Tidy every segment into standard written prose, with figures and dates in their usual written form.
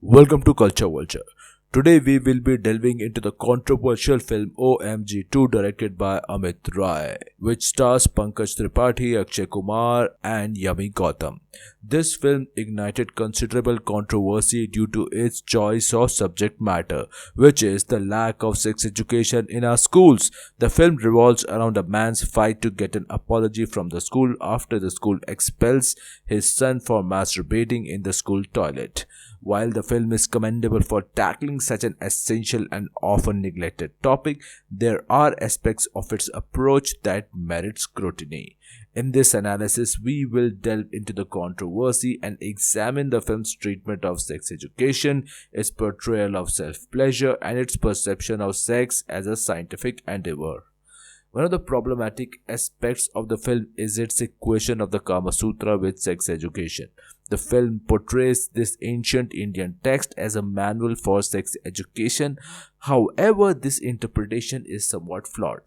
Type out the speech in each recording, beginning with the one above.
Welcome to Culture Vulture. Today we will be delving into the controversial film OMG 2 directed by Amit Rai, which stars Pankaj Tripathi, Akshay Kumar and Yami Gautam. This film ignited considerable controversy due to its choice of subject matter, which is the lack of sex education in our schools. The film revolves around a man's fight to get an apology from the school after the school expels his son for masturbating in the school toilet. While the film is commendable for tackling such an essential and often neglected topic, there are aspects of its approach that merit scrutiny. In this analysis, we will delve into the controversy and examine the film's treatment of sex education, its portrayal of self pleasure, and its perception of sex as a scientific endeavor. One of the problematic aspects of the film is its equation of the Kama Sutra with sex education. The film portrays this ancient Indian text as a manual for sex education. However, this interpretation is somewhat flawed.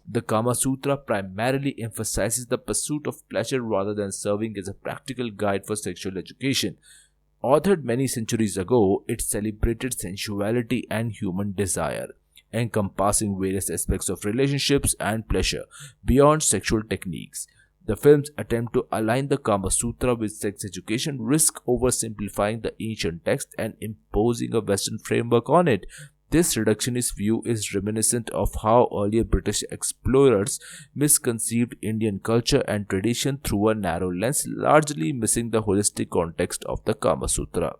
The Kama Sutra primarily emphasizes the pursuit of pleasure rather than serving as a practical guide for sexual education. Authored many centuries ago, it celebrated sensuality and human desire, encompassing various aspects of relationships and pleasure beyond sexual techniques. The film's attempt to align the Kama Sutra with sex education risk oversimplifying the ancient text and imposing a Western framework on it. This reductionist view is reminiscent of how earlier British explorers misconceived Indian culture and tradition through a narrow lens, largely missing the holistic context of the Kama Sutra.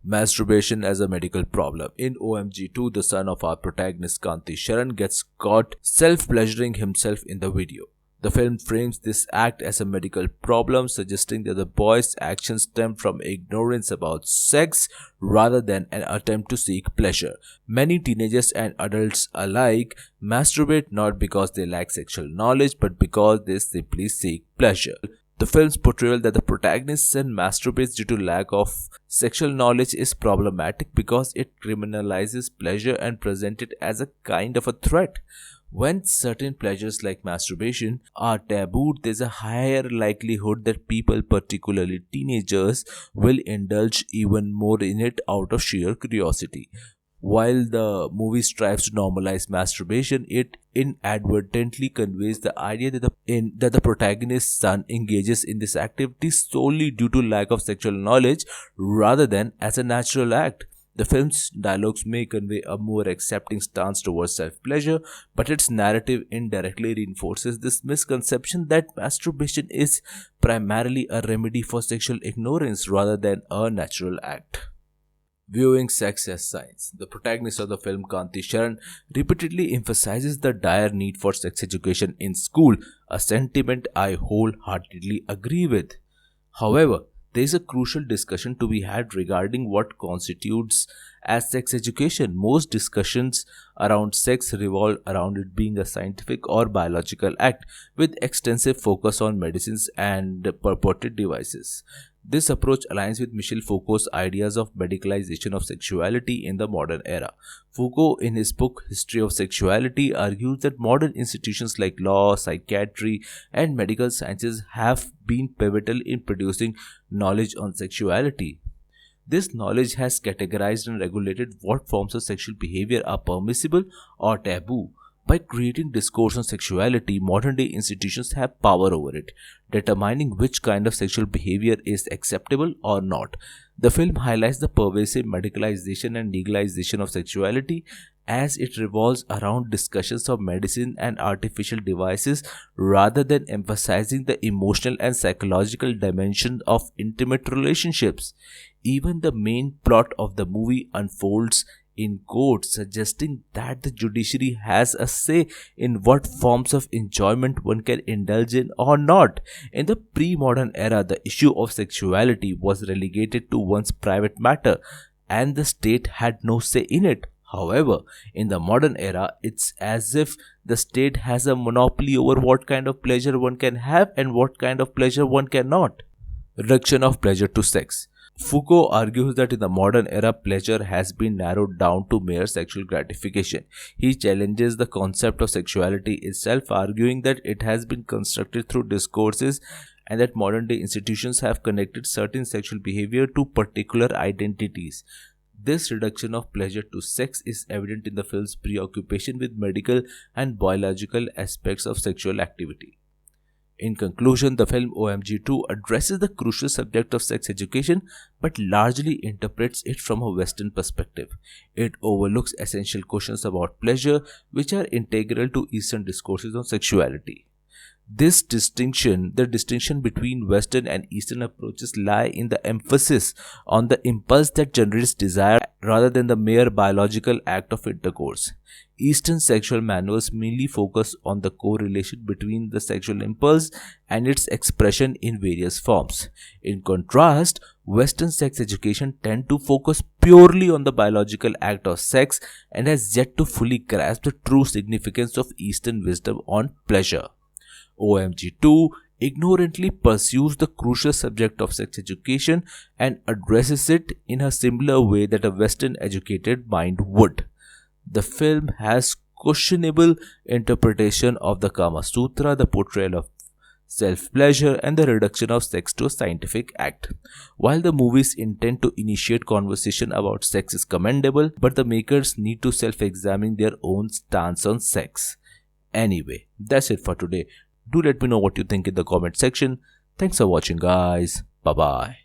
Masturbation as a medical problem. In OMG 2, the son of our protagonist Kanti Sharan gets caught self-pleasuring himself in the video. The film frames this act as a medical problem, suggesting that the boy's actions stem from ignorance about sex rather than an attempt to seek pleasure. Many teenagers and adults alike masturbate not because they lack sexual knowledge but because they simply seek pleasure. The film's portrayal that the protagonist's son masturbates due to lack of sexual knowledge is problematic because it criminalizes pleasure and presents it as a kind of a threat. When certain pleasures like masturbation are tabooed, there's a higher likelihood that people, particularly teenagers, will indulge even more in it out of sheer curiosity. While the movie strives to normalize masturbation, it inadvertently conveys the idea that the protagonist's son engages in this activity solely due to lack of sexual knowledge rather than as a natural act. The film's dialogues may convey a more accepting stance towards self pleasure, but its narrative indirectly reinforces this misconception that masturbation is primarily a remedy for sexual ignorance rather than a natural act. Viewing sex as science. The protagonist of the film, Kanti Sharan, repeatedly emphasizes the dire need for sex education in school, a sentiment I wholeheartedly agree with. However, there is a crucial discussion to be had regarding what constitutes as sex education. Most discussions around sex revolve around it being a scientific or biological act with extensive focus on medicines and purported devices. This approach aligns with Michel Foucault's ideas of medicalization of sexuality in the modern era. Foucault, in his book History of Sexuality, argues that modern institutions like law, psychiatry, and medical sciences have been pivotal in producing knowledge on sexuality. This knowledge has categorized and regulated what forms of sexual behavior are permissible or taboo. By creating discourse on sexuality, modern day institutions have power over it, determining which kind of sexual behavior is acceptable or not. The film highlights the pervasive medicalization and legalization of sexuality as it revolves around discussions of medicine and artificial devices rather than emphasizing the emotional and psychological dimension of intimate relationships. Even the main plot of the movie unfolds in court, suggesting that the judiciary has a say in what forms of enjoyment one can indulge in or not. In the pre modern era, the issue of sexuality was relegated to one's private matter, and the state had no say in it. However, in the modern era, it's as if the state has a monopoly over what kind of pleasure one can have and what kind of pleasure one cannot. Reduction of pleasure to sex. Foucault argues that in the modern era, pleasure has been narrowed down to mere sexual gratification. He challenges the concept of sexuality itself, arguing that it has been constructed through discourses and that modern day institutions have connected certain sexual behavior to particular identities. This reduction of pleasure to sex is evident in the film's preoccupation with medical and biological aspects of sexual activity. In conclusion, the film OMG 2 addresses the crucial subject of sex education but largely interprets it from a Western perspective. It overlooks essential questions about pleasure which are integral to Eastern discourses on sexuality. The distinction between Western and Eastern approaches lie in the emphasis on the impulse that generates desire rather than the mere biological act of intercourse. Eastern sexual manuals mainly focus on the correlation between the sexual impulse and its expression in various forms. In contrast, Western sex education tends to focus purely on the biological act of sex and has yet to fully grasp the true significance of Eastern wisdom on pleasure. OMG 2 ignorantly pursues the crucial subject of sex education and addresses it in a similar way that a Western educated mind would. The film has questionable interpretation of the Kama Sutra, the portrayal of self-pleasure, and the reduction of sex to a scientific act. While the movie's intent to initiate conversation about sex is commendable, but the makers need to self-examine their own stance on sex. Anyway, that's it for today. Do let me know what you think in the comment section. Thanks for watching, guys. Bye bye.